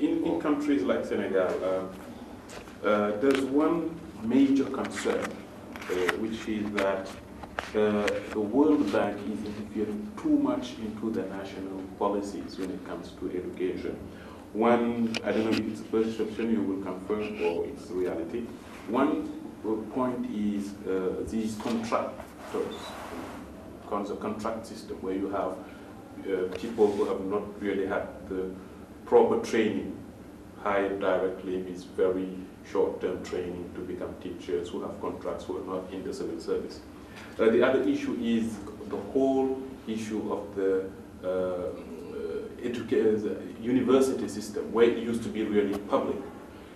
in countries like Senegal, there's one major concern, which is that the World Bank is interfering too much into the national policies when it comes to education. One, I don't know if it's a perception, you will confirm, or it's reality. One point is these contractors, the contract system, where you have people who have not really had the proper training, hired directly with very short-term training to become teachers, who have contracts, who are not in the civil service. The other issue is the whole issue of the university system, where it used to be really public.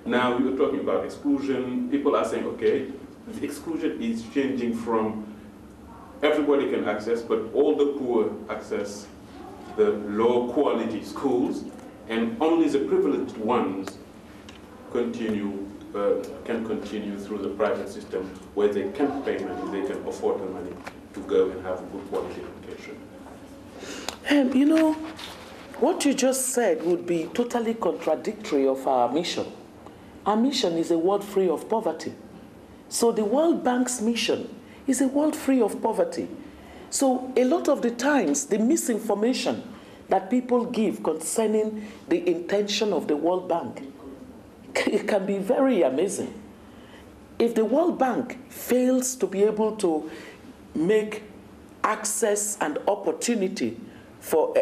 Now you're talking about exclusion. People are saying, okay, the exclusion is changing from everybody can access, but all the poor access the low quality schools, and only the privileged ones can continue through the private system, where they can pay money, they can afford the money to go and have a good quality education. You know, what you just said would be totally contradictory of our mission. Our mission is a world free of poverty. So the World Bank's mission is a world free of poverty. So a lot of the times, the misinformation that people give concerning the intention of the World Bank, it can be very amazing. If the World Bank fails to be able to make access and opportunity for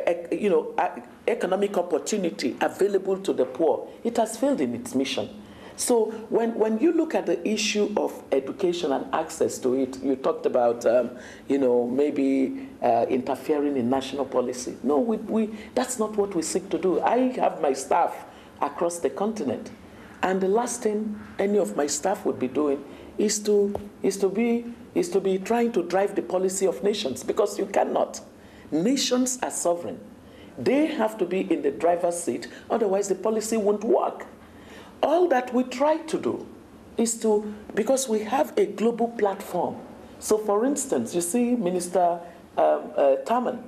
economic opportunity available to the poor, it has failed in its mission. So when you look at the issue of education and access to it, you talked about maybe interfering in national policy. No, that's not what we seek to do. I have my staff across the continent, and the last thing any of my staff would be doing is to be trying to drive the policy of nations, because you cannot. Nations are sovereign. They have to be in the driver's seat, otherwise the policy won't work. All that we try to do is to, because we have a global platform. So for instance, you see Minister Taman,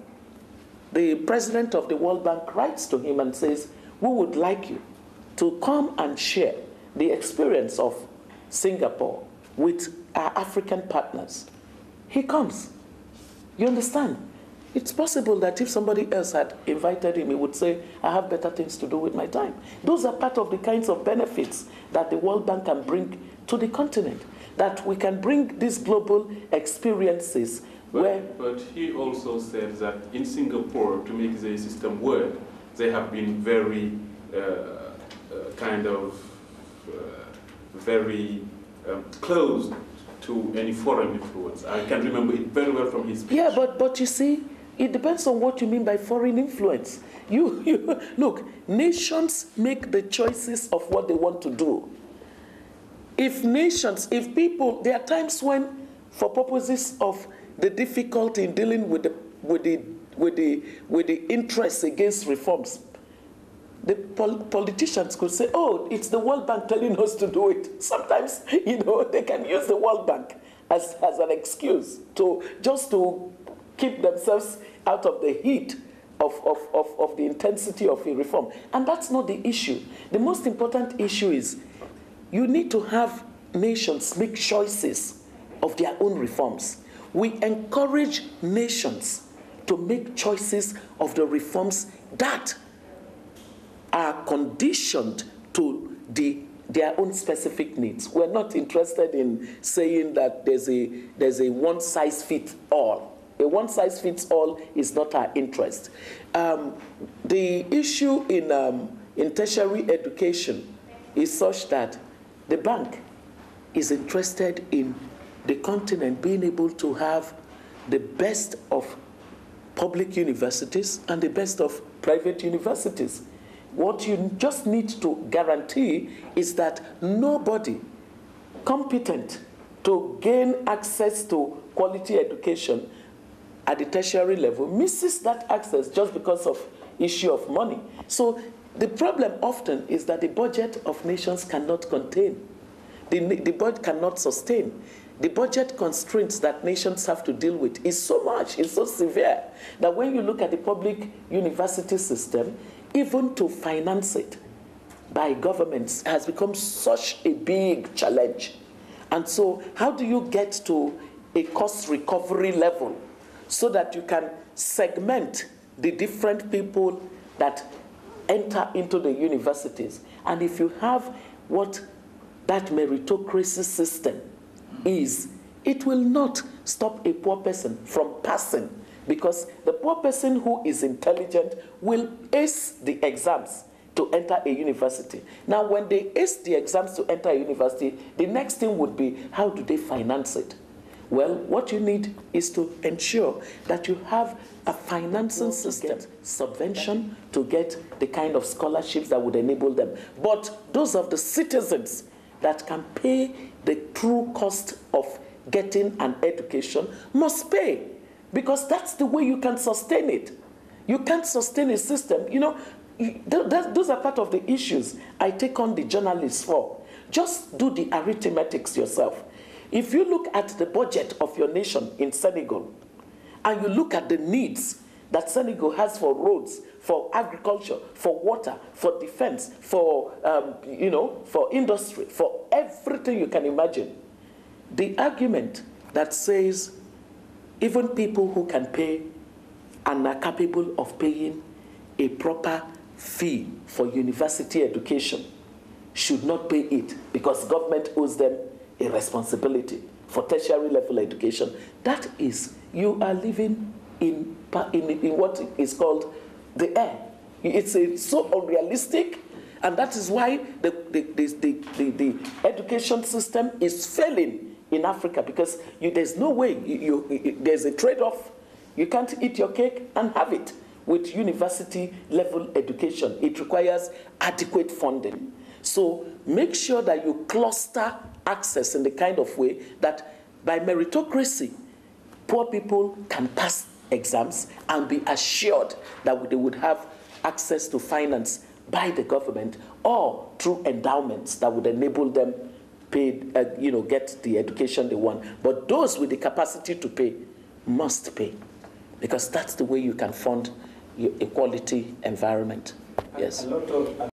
the president of the World Bank, writes to him and says, we would like you to come and share the experience of Singapore with our African partners. He comes. You understand? It's possible that if somebody else had invited him, he would say, I have better things to do with my time. Those are part of the kinds of benefits that the World Bank can bring to the continent, that we can bring these global experiences. But he also said that in Singapore, to make the system work, they have been very very closed to any foreign influence. I can remember it very well from his speech. Yeah, but you see, it depends on what you mean by foreign influence. Look, nations make the choices of what they want to do. If people, there are times when, for purposes of the difficulty in dealing with the interests against reforms, the politicians could say, oh, it's the World Bank telling us to do it. Sometimes, they can use the World Bank as an excuse to keep themselves out of the heat of the intensity of a reform. And that's not the issue. The most important issue is you need to have nations make choices of their own reforms. We encourage nations to make choices of the reforms that are conditioned to their own specific needs. We're not interested in saying that there's a one-size-fits-all. A one-size-fits-all is not our interest. The issue in tertiary education is such that the bank is interested in the continent being able to have the best of public universities and the best of private universities. What you just need to guarantee is that nobody competent to gain access to quality education at the tertiary level misses that access just because of issue of money. So the problem often is that the budget of nations cannot contain. The budget cannot sustain. The budget constraints that nations have to deal with is so much, it's so severe, that when you look at the public university system, even to finance it, by governments has become such a big challenge. And so how do you get to a cost recovery level so that you can segment the different people that enter into the universities? And if you have what that meritocracy system is, it will not stop a poor person from passing, because the poor person who is intelligent will ace the exams to enter a university. Now, when they ace the exams to enter a university, the next thing would be, how do they finance it? Well, what you need is to ensure that you have a financing system, subvention to get the kind of scholarships that would enable them. But those of the citizens that can pay the true cost of getting an education must pay, because that's the way you can sustain it. You can't sustain a system. You know, those are part of the issues I take on the journalists for. Just do the arithmetics yourself. If you look at the budget of your nation in Senegal, and you look at the needs that Senegal has for roads, for agriculture, for water, for defense, for, for industry, for everything you can imagine, the argument that says even people who can pay and are capable of paying a proper fee for university education should not pay it because government owes them a responsibility for tertiary level education, that is, you are living in what is called the air. It's so unrealistic, and that is why the education system is failing in Africa, because there's no way, there's a trade-off. You can't eat your cake and have it with university level education. It requires adequate funding. So make sure that you cluster access in the kind of way that by meritocracy, poor people can pass exams and be assured that they would have access to finance by the government or through endowments that would enable them get the education they want. But those with the capacity to pay must pay, because that's the way you can fund a quality environment. Yes.